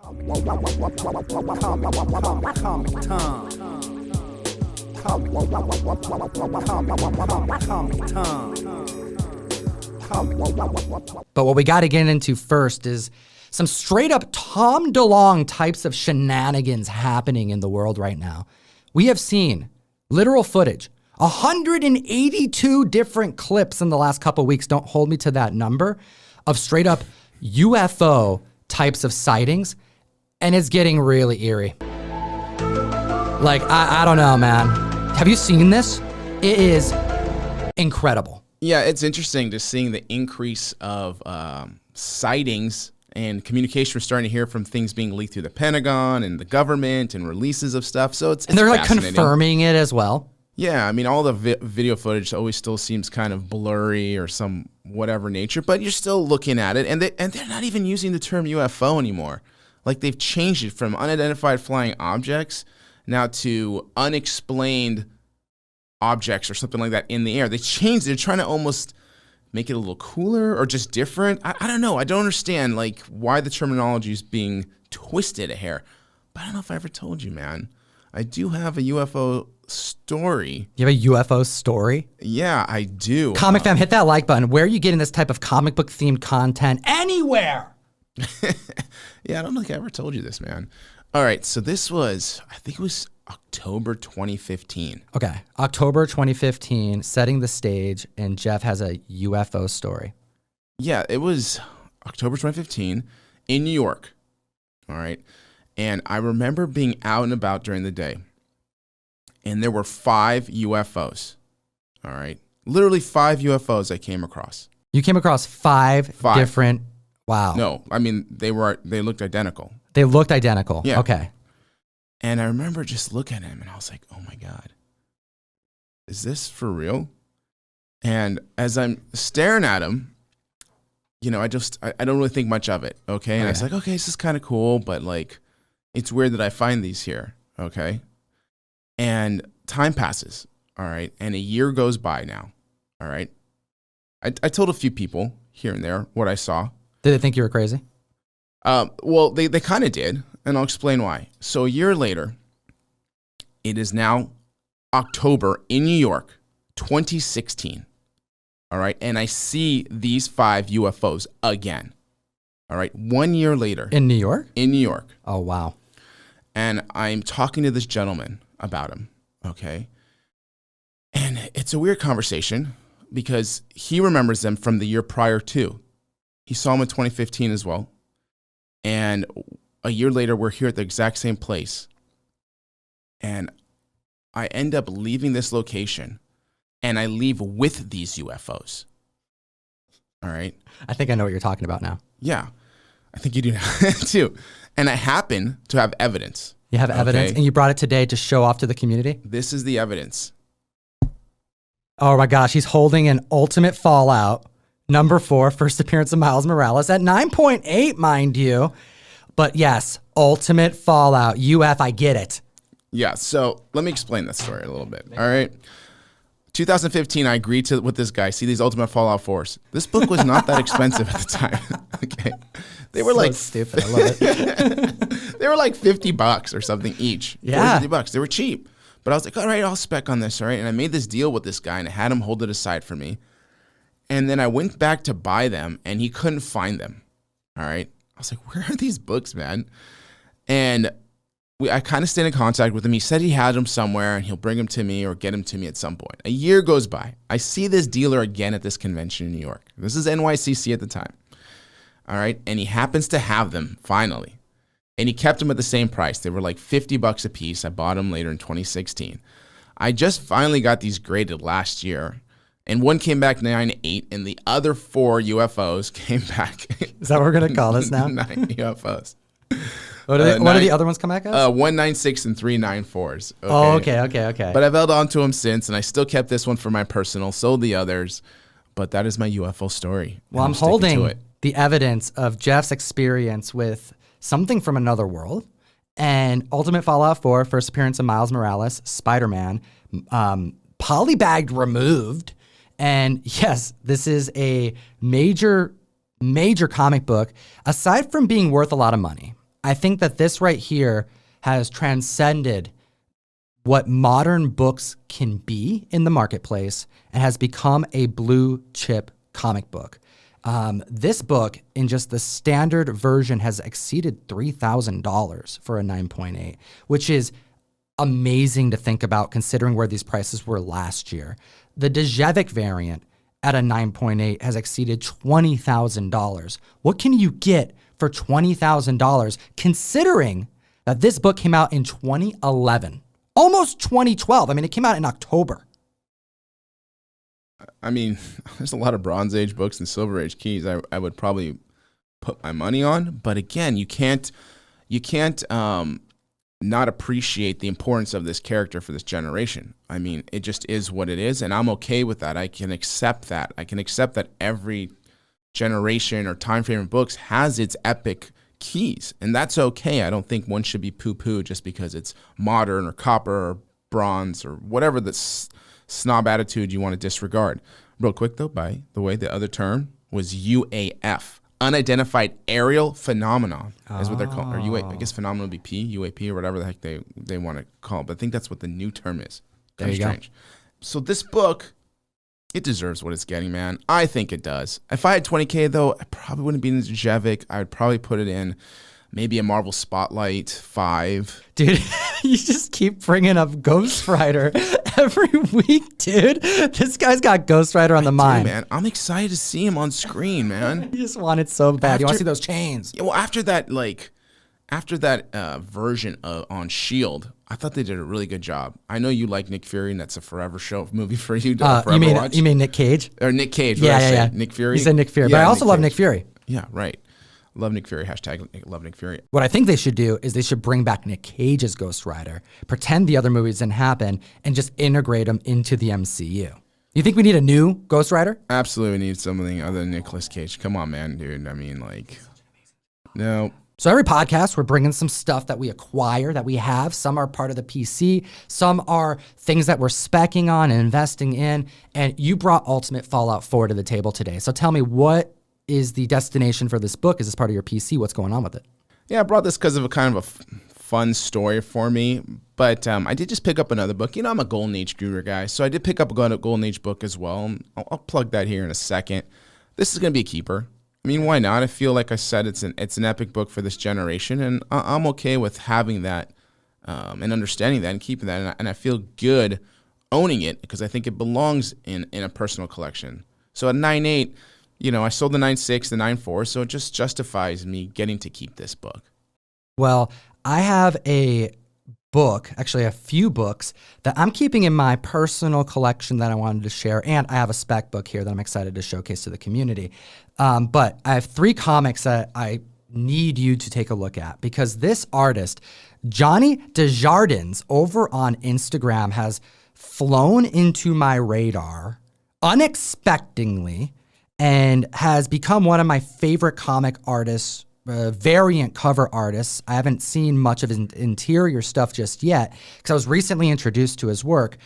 But what we got to get into first is some straight up Tom DeLonge types of shenanigans happening in the world right now. We have seen literal footage, 182 different clips in the last couple weeks, don't hold me to that number, of straight up UFO types of sightings, and it's getting really eerie. Like, I don't know, man. Have you seen this? It is incredible. Yeah, it's interesting just seeing the increase of sightings and communication. We're starting to hear from things being leaked through the Pentagon and the government and releases of stuff. So it's and they're like confirming it as well. Yeah, I mean, all the video footage always still seems kind of blurry or some whatever nature, but you're still looking at it, and they're not even using the term UFO anymore. Like, they've changed it from unidentified flying objects now to unexplained objects or something like that in the air. They changed it. They're trying to almost make it a little cooler or just different. I don't know. I don't understand, like, why the terminology is being twisted a hair. But I don't know if I ever told you, man. I do have a UFO story. You have a UFO story? Yeah, I do. Comic fam, hit that like button. Where are you getting this type of comic book themed content? Anywhere! Yeah, I don't think I ever told you this, man. All right, so this was, I think it was October 2015. Okay, October 2015, setting the stage, and Jeff has a UFO story. Yeah, it was October 2015 in New York. All right, and I remember being out and about during the day, and there were 5 UFOs. All right, literally 5 UFOs I came across. You came across 5 different. Wow. No, I mean they looked identical. They looked identical. Yeah. Okay. And I remember just looking at him, and I was like, "Oh my God, is this for real?" And as I'm staring at him, you know, I don't really think much of it. Okay, and I was like, "Okay, this is kind of cool, but like, it's weird that I find these here." Okay, and time passes. All right, and a year goes by now. All right, I told a few people here and there what I saw. Did they think you were crazy? Well, they kind of did, and I'll explain why. So a year later, it is now October in New York, 2016. All right, and I see these 5 UFOs again. All right, 1 year later. In New York? In New York. Oh, wow. And I'm talking to this gentleman about him, okay? And it's a weird conversation because he remembers them from the year prior to. He saw them in 2015 as well. And a year later, we're here at the exact same place. And I end up leaving this location, and I leave with these UFOs. All right? I think I know what you're talking about now. Yeah. I think you do now, too. And I happen to have evidence. You have evidence, and you brought it today to show off to the community? This is the evidence. Oh, my gosh. He's holding an Ultimate Fallout. Number 4, first appearance of Miles Morales at 9.8, mind you. But yes, Ultimate Fallout, UF, I get it. Yeah, so let me explain that story a little bit, all right? 2015, I agreed to, with this guy, see these Ultimate Fallout 4s. This book was not that expensive at the time, okay? They were so like stupid, I love it. They were like $50 or something each. Yeah. $50, they were cheap. But I was like, all right, I'll spec on this, all right? And I made this deal with this guy, and I had him hold it aside for me. And then I went back to buy them, and he couldn't find them. All right. I was like, where are these books, man? And I kind of stayed in contact with him. He said he had them somewhere, and he'll bring them to me or get them to me at some point. A year goes by. I see this dealer again at this convention in New York. This is NYCC at the time. All right. And he happens to have them, finally. And he kept them at the same price. They were like $50 a piece. I bought them later in 2016. I just finally got these graded last year. And one came back 9.8, and the other 4 UFOs came back. Is that what we're going to call this now? 9 UFOs. What do the other ones come back as? 196 and 394s. Okay. Oh, okay. But I've held on to them since, and I still kept this one for my personal, sold the others. But that is my UFO story. Well, I'm holding the evidence of Jeff's experience with something from another world. And Ultimate Fallout 4, first appearance of Miles Morales, Spider-Man, polybagged removed. And yes, this is a major comic book. Aside from being worth a lot of money, I think that this right here has transcended what modern books can be in the marketplace and has become a blue chip comic book. This book in just the standard version has exceeded $3,000 for a 9.8, which is amazing to think about considering where these prices were last year. The Desjardins variant at a 9.8 has exceeded $20,000. What can you get for $20,000 considering that this book came out in 2011? Almost 2012. I mean, it came out in October. I mean, there's a lot of Bronze Age books and Silver Age keys I would probably put my money on. But again, you can't not appreciate the importance of this character for this generation. I mean, it just is what it is, and I'm okay with that. I can accept that. I can accept that every generation or time frame of books has its epic keys, and that's okay. I don't think one should be poo-poo just because it's modern or copper or bronze or whatever the snob attitude you want to disregard. Real quick though, by the way, the other term was UAF. Unidentified aerial phenomenon is what they're called. Or UA, I guess phenomenon would be UAP or whatever the heck they want to call it. But I think that's what the new term is. Kind of strange. So this book, it deserves what it's getting, man. I think it does. If I had $20K though, I probably wouldn't be in Javik. I would probably put it in maybe a Marvel Spotlight 5. Dude, you just keep bringing up Ghost Rider every week, dude. This guy's got Ghost Rider on the mind. Man, I'm excited to see him on screen, man. You just want it so bad. You want to see those chains. Yeah, well, after that version on S.H.I.E.L.D., I thought they did a really good job. I know you like Nick Fury, and that's a forever movie for you. You mean Nick Cage? Or Nick Cage? Yeah. Nick Fury. You said Nick Fury, but I also love Nick Fury. Yeah, right. Love Nick Fury. Hashtag love Nick Fury. What I think they should do is they should bring back Nick Cage's Ghost Rider, pretend the other movies didn't happen, and just integrate them into the MCU. You think we need a new Ghost Rider? Absolutely need something other than Nicolas Cage. Come on, man, dude. I mean, no. So every podcast, we're bringing some stuff that we acquire, that we have. Some are part of the PC. Some are things that we're speccing on and investing in. And you brought Ultimate Fallout 4 to the table today. So tell me, what is the destination for this book? Is this part of your PC? What's going on with it? Yeah, I brought this because of a kind of a fun story for me. But I did just pick up another book. You know, I'm a Golden Age Guru guy, so I did pick up a Golden Age book as well. I'll plug that here in a second. This is going to be a keeper. I mean, why not? I feel like I said it's an epic book for this generation, and I'm okay with having that and understanding that and keeping that. And I feel good owning it because I think it belongs in a personal collection. So at 9.8, you know, I sold the 9.6, the 9.4, so it just justifies me getting to keep this book. Well, I have a book, actually a few books, that I'm keeping in my personal collection that I wanted to share, and I have a spec book here that I'm excited to showcase to the community. But I have 3 comics that I need you to take a look at because this artist, Johnny Desjardins, over on Instagram has flown into my radar unexpectedly and has become one of my favorite comic artists, variant cover artists. I haven't seen much of his interior stuff just yet because I was recently introduced to his work,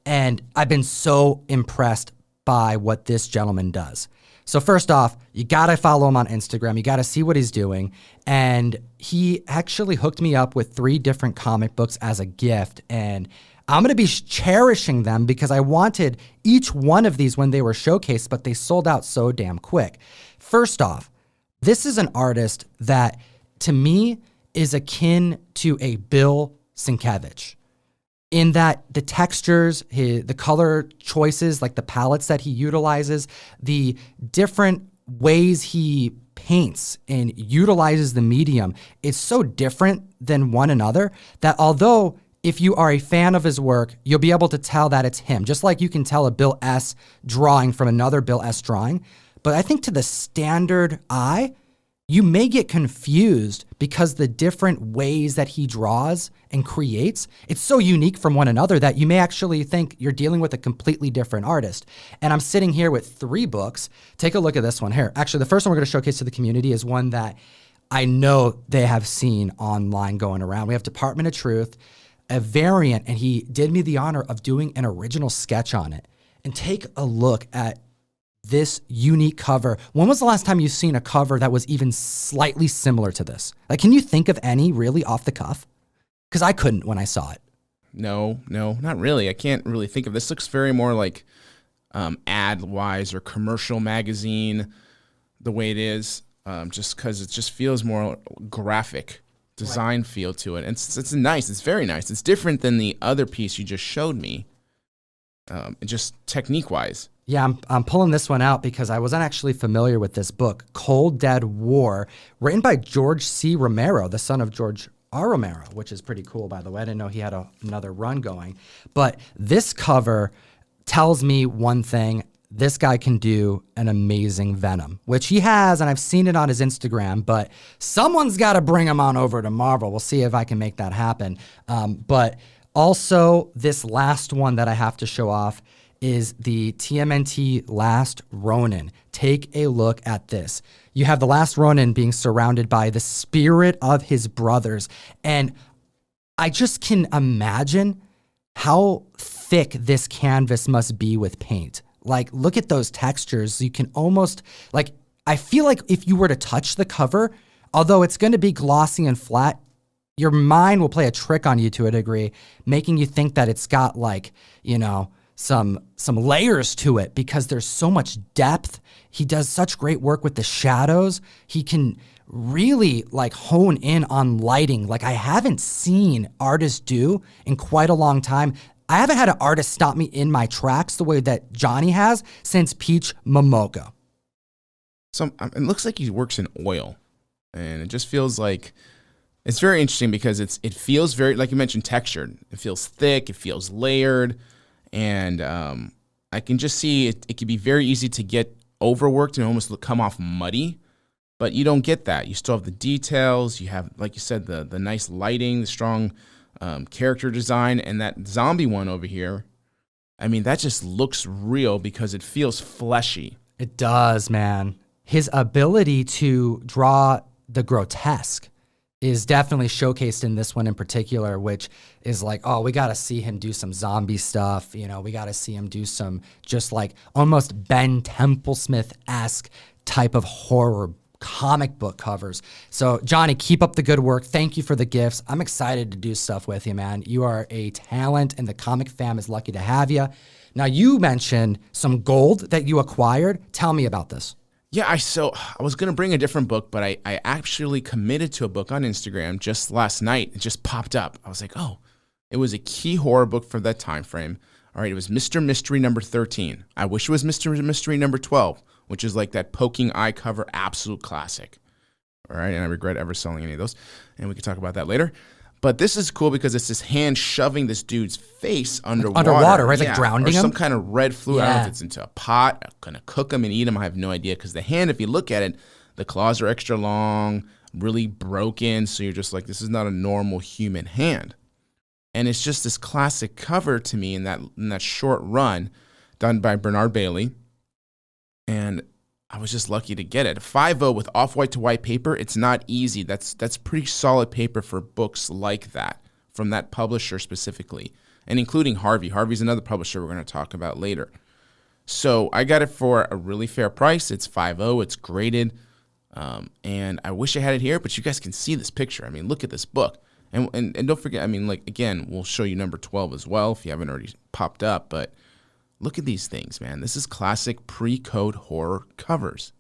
and I've been so impressed by what this gentleman does. So first off, you gotta follow him on Instagram. You gotta see what he's doing. And he actually hooked me up with 3 different comic books as a gift, and I'm going to be cherishing them because I wanted each one of these when they were showcased, but they sold out so damn quick. First off, this is an artist that, to me, is akin to a Bill Sienkiewicz in that the textures, the color choices, like the palettes that he utilizes, the different ways he paints and utilizes the medium, it's so different than one another that although if you are a fan of his work, you'll be able to tell that it's him, just like you can tell a Bill S. drawing from another Bill S. drawing. But I think to the standard eye, you may get confused because the different ways that he draws and creates, it's so unique from one another that you may actually think you're dealing with a completely different artist. And I'm sitting here with 3 books. Take a look at this one here. Actually, the first one we're going to showcase to the community is one that I know they have seen online going around. We have Department of Truth, a variant, and he did me the honor of doing an original sketch on it. And take a look at this unique cover. When was the last time you've seen a cover that was even slightly similar to this? Like, can you think of any really off the cuff? Because I couldn't when I saw it. No, not really. I can't really think of this. Looks very more like ad-wise or commercial magazine, the way it is, just because it just feels more graphic design feel to it. And it's nice. It's very nice. It's different than the other piece you just showed me, just technique-wise. Yeah, I'm pulling this one out because I wasn't actually familiar with this book, Cold Dead War, written by George C. Romero, the son of George R. Romero, which is pretty cool, by the way. I didn't know he had another run going. But this cover tells me one thing. This guy can do an amazing Venom, which he has, and I've seen it on his Instagram, but someone's got to bring him on over to Marvel. We'll see if I can make that happen. But also, this last one that I have to show off is the TMNT Last Ronin. Take a look at this. You have the Last Ronin being surrounded by the spirit of his brothers, and I just can imagine how thick this canvas must be with paint. Like, look at those textures. You can almost, like, I feel like if you were to touch the cover, although it's going to be glossy and flat, your mind will play a trick on you to a degree, making you think that it's got, like, you know, some layers to it because there's so much depth. He does such great work with the shadows. He can really like hone in on lighting like I haven't seen artists do in quite a long time. I haven't had an artist stop me in my tracks the way that Johnny has since Peach Momoko. So it looks like he works in oil, and it just feels like it's very interesting because it feels very, like you mentioned, textured. It feels thick. It feels layered. And I can just see it can be very easy to get overworked and almost come off muddy, but you don't get that. You still have the details. You have, like you said, the nice lighting, the strong character design, and that zombie one over here. I mean, that just looks real because it feels fleshy. It does, man. His ability to draw the grotesque is definitely showcased in this one in particular, which is like, oh, we got to see him do some zombie stuff. You know, we got to see him do some just like almost Ben Templesmith-esque type of horror comic book covers. So, Johnny, keep up the good work. Thank you for the gifts. I'm excited to do stuff with you, man. You are a talent, and the comic fam is lucky to have you. Now, you mentioned some gold that you acquired. Tell me about this. Yeah, I was going to bring a different book, but I actually committed to a book on Instagram just last night. It just popped up. I was like, oh, it was a key horror book for that time frame. All right, it was Mr. Mystery number 13. I wish it was Mr. Mystery number 12, which is like that poking eye cover absolute classic. All right, and I regret ever selling any of those, and we can talk about that later. But this is cool because it's this hand shoving this dude's face underwater. Underwater, right? It's like drowning him? Or some kind of red fluid. I don't know if it's into a pot, going to cook him and eat him. I have no idea because the hand, if you look at it, the claws are extra long, really broken. So you're just like, this is not a normal human hand. And it's just this classic cover to me in that short run done by Bernard Bailey. And I was just lucky to get it. 5.0 with off-white to white paper, it's not easy. That's pretty solid paper for books like that, from that publisher specifically, and including Harvey. Harvey's another publisher we're going to talk about later. So I got it for a really fair price. It's 5.0. It's graded. And I wish I had it here, but you guys can see this picture. I mean, look at this book. And don't forget, I mean, like, again, we'll show you number 12 as well if you haven't already popped up, but look at these things, man. This is classic pre-code horror covers.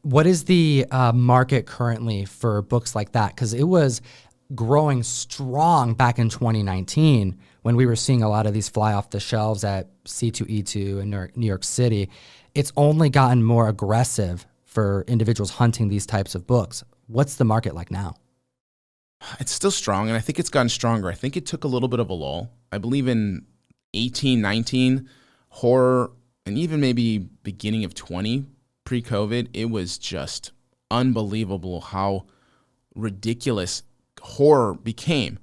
What is the market currently for books like that? Because it was growing strong back in 2019 when we were seeing a lot of these fly off the shelves at C2E2 in New York City. It's only gotten more aggressive for individuals hunting these types of books. What's the market like now? It's still strong, and I think it's gotten stronger. I think it took a little bit of a lull. I believe in 18, 19, horror, and even maybe beginning of 20, pre-COVID, it was just unbelievable how ridiculous horror became.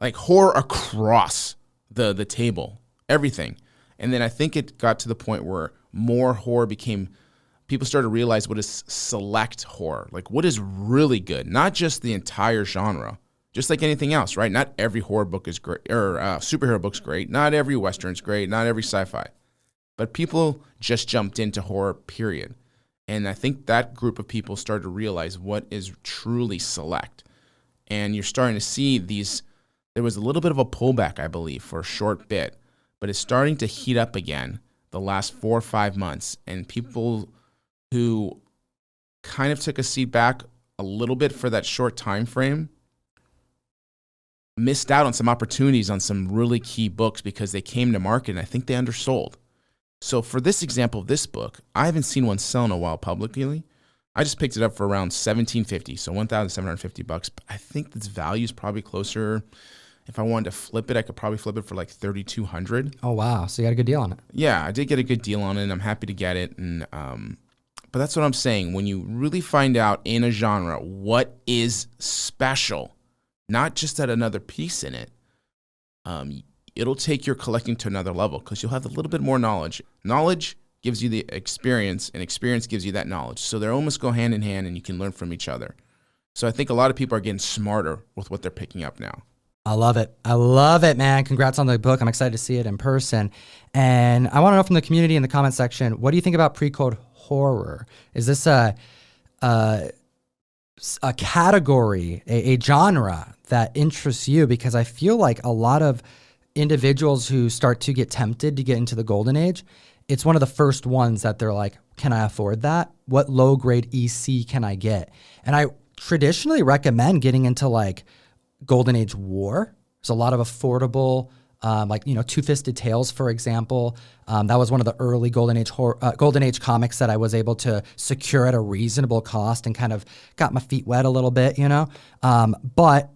Like horror across the table, everything. And then I think it got to the point where more horror became, people started to realize what is select horror, like what is really good, not just the entire genre, just like anything else, right? Not every horror book is great, or superhero book's great. Not every Western's great. Not every sci-fi. but people just jumped into horror, period. And I think that group of people started to realize what is truly select. And you're starting to see these, there was a little bit of a pullback, I believe, for a short bit, but it's starting to heat up again the last 4 or 5 months. And people who kind of took a seat back a little bit for that short time frame missed out on some opportunities on some really key books because they came to market and I think they undersold. So for this example of this book, I haven't seen one sell in a while publicly. I just picked it up for around $1,750, so $1,750. But I think this value is probably closer. If I wanted to flip it, I could probably flip it for like $3,200. Oh wow! So you got a good deal on it. Yeah, I did get a good deal on it, and I'm happy to get it. And but that's what I'm saying. When you really find out in a genre what is special, not just that another piece in it, it'll take your collecting to another level because you'll have a little bit more knowledge. Knowledge gives you the experience, and experience gives you that knowledge. So they almost go hand in hand, and you can learn from each other. So I think a lot of people are getting smarter with what they're picking up now. I love it. I love it, man. Congrats on the book. I'm excited to see it in person. And I want to know from the community in the comment section, what do you think about pre-code horror? Is this a category, a genre that interests you? Because I feel like a lot of individuals who start to get tempted to get into the golden age, it's one of the first ones that they're like, can I afford that? What low grade EC can I get? And I traditionally recommend getting into like Golden Age War. There's a lot of affordable, Two-Fisted Tales, for example. That was one of the early Golden Age comics that I was able to secure at a reasonable cost and kind of got my feet wet a little bit, But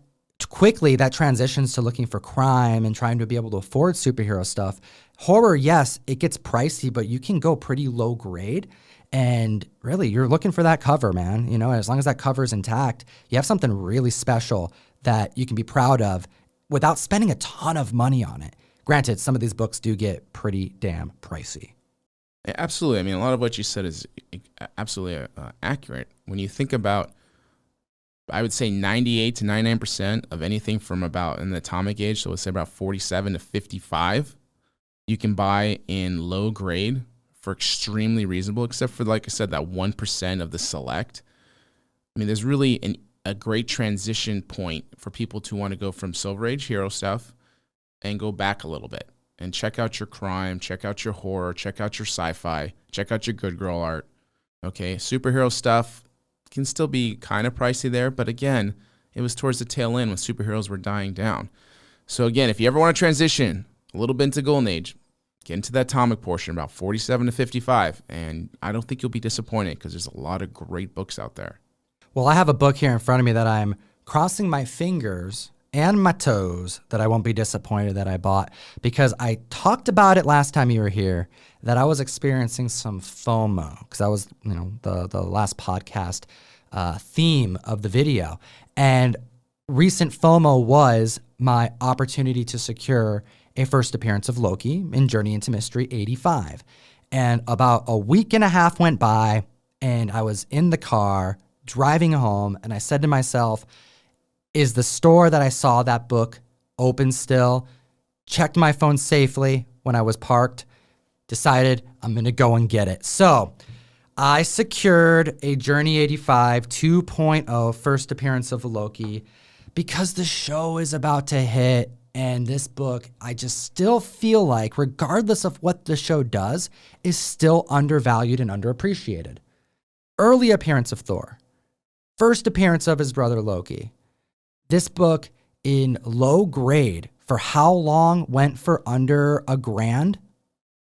quickly that transitions to looking for crime and trying to be able to afford superhero stuff. Horror, yes, it gets pricey, but you can go pretty low grade. And really, you're looking for that cover, man. As long as that cover is intact, you have something really special that you can be proud of without spending a ton of money on it. Granted, some of these books do get pretty damn pricey. Yeah, absolutely. I mean, a lot of what you said is absolutely accurate. When you think about, I would say 98 to 99% of anything from about in the atomic age, so let's say about 47 to 55, you can buy in low grade for extremely reasonable, except for, like I said, that 1% of the select. I mean, there's really a great transition point for people to want to go from Silver Age hero stuff and go back a little bit and check out your crime, check out your horror, check out your sci-fi, check out your good girl art. Okay, superhero stuff can still be kind of pricey there, but again, it was towards the tail end when superheroes were dying down. So again, if you ever want to transition a little bit into Golden Age, get into that atomic portion, about 47 to 55, and I don't think you'll be disappointed because there's a lot of great books out there. Well, I have a book here in front of me that I'm crossing my fingers and my toes that I won't be disappointed that I bought, because I talked about it last time you were here, that I was experiencing some FOMO, because that was the last podcast theme of the video. And recent FOMO was my opportunity to secure a first appearance of Loki in Journey into Mystery 85. And about a week and a half went by, and I was in the car driving home, and I said to myself, is the store that I saw that book open still? Checked my phone safely when I was parked, decided I'm going to go and get it. So I secured a Journey 85 2.0 first appearance of Loki because the show is about to hit. And this book, I just still feel like, regardless of what the show does, is still undervalued and underappreciated. Early appearance of Thor. First appearance of his brother Loki. This book in low grade for how long went for under $1,000?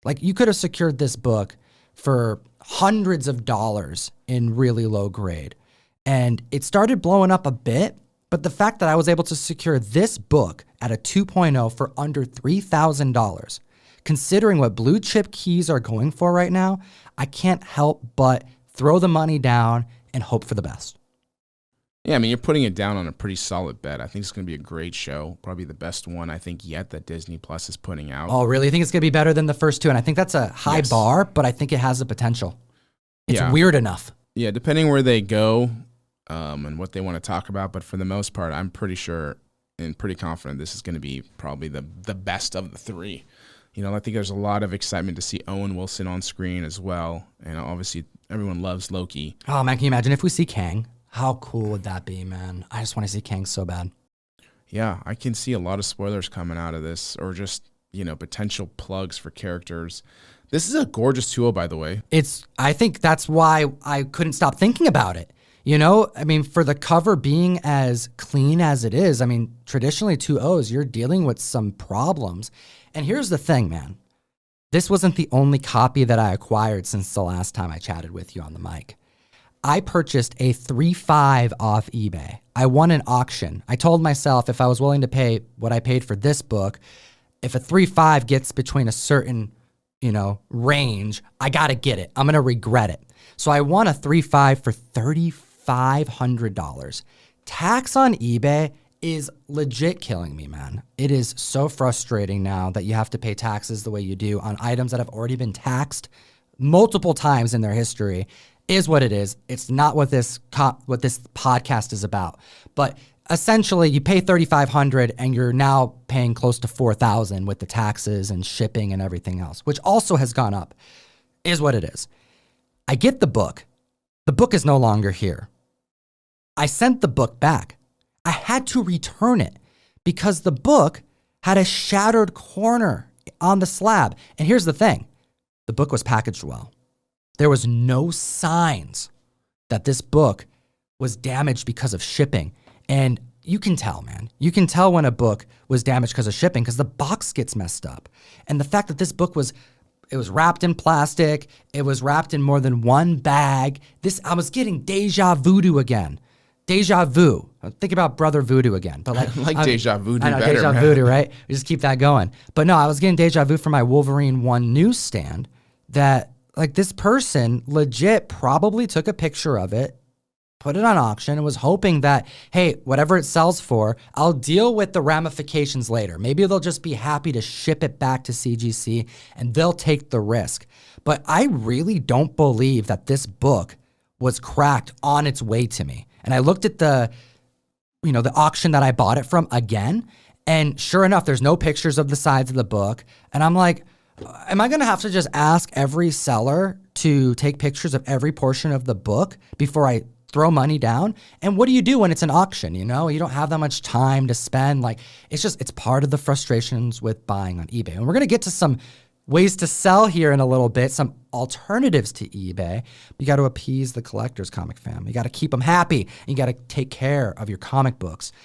Like, you could have secured this book for hundreds of dollars in really low grade. And it started blowing up a bit, but the fact that I was able to secure this book at a 2.0 for under $3,000, considering what blue chip keys are going for right now, I can't help but throw the money down and hope for the best. Yeah, I mean, you're putting it down on a pretty solid bet. I think it's going to be a great show, probably the best one I think yet that Disney Plus is putting out. Oh, really? I think it's going to be better than the first two, and I think that's a high bar, but I think it has the potential. It's weird enough. Yeah, depending where they go and what they want to talk about, but for the most part, I'm pretty sure and pretty confident this is going to be probably the best of the three. I think there's a lot of excitement to see Owen Wilson on screen as well. And obviously everyone loves Loki. Oh man, can you imagine if we see Kang? How cool would that be, man? I just want to see Kang so bad. Yeah, I can see a lot of spoilers coming out of this, or just, potential plugs for characters. This is a gorgeous tool, by the way. I think that's why I couldn't stop thinking about it. For the cover being as clean as it is, traditionally 2.0s, you're dealing with some problems. And here's the thing, man. This wasn't the only copy that I acquired since the last time I chatted with you on the mic. I purchased a 3.5 off eBay. I won an auction. I told myself if I was willing to pay what I paid for this book, if a 3.5 gets between a certain, range, I got to get it. I'm going to regret it. So I won a 3.5 for $3,500. Tax on eBay is legit killing me, man. It is so frustrating now that you have to pay taxes the way you do on items that have already been taxed multiple times in their history. Is what it is. It's not what this podcast is about. But essentially, you pay $3,500 and you're now paying close to $4,000 with the taxes and shipping and everything else, which also has gone up. Is what it is. I get the book. The book is no longer here. I sent the book back. I had to return it because the book had a shattered corner on the slab. And here's the thing. The book was packaged well. There was no signs that this book was damaged because of shipping. And you can tell, man. You can tell when a book was damaged because of shipping because the box gets messed up. And the fact that this book was wrapped in plastic, it was wrapped in more than one bag. I was getting deja voodoo again. Deja vu. Think about Brother Voodoo again. But deja voodoo I know, better, deja man. voodoo, right? We just keep that going. But no, I was getting deja vu from my Wolverine 1 newsstand that this person legit probably took a picture of it, put it on auction, and was hoping that, hey, whatever it sells for, I'll deal with the ramifications later. Maybe they'll just be happy to ship it back to CGC and they'll take the risk. But I really don't believe that this book was cracked on its way to me. And I looked at the auction that I bought it from again, and sure enough, there's no pictures of the sides of the book. And I'm like, am I going to have to just ask every seller to take pictures of every portion of the book before I throw money down? And what do you do when it's an auction? You don't have that much time to spend. It's part of the frustrations with buying on eBay. And we're going to get to some ways to sell here in a little bit, some alternatives to eBay. You got to appease the collectors, comic fam. You got to keep them happy. You got to take care of your comic books.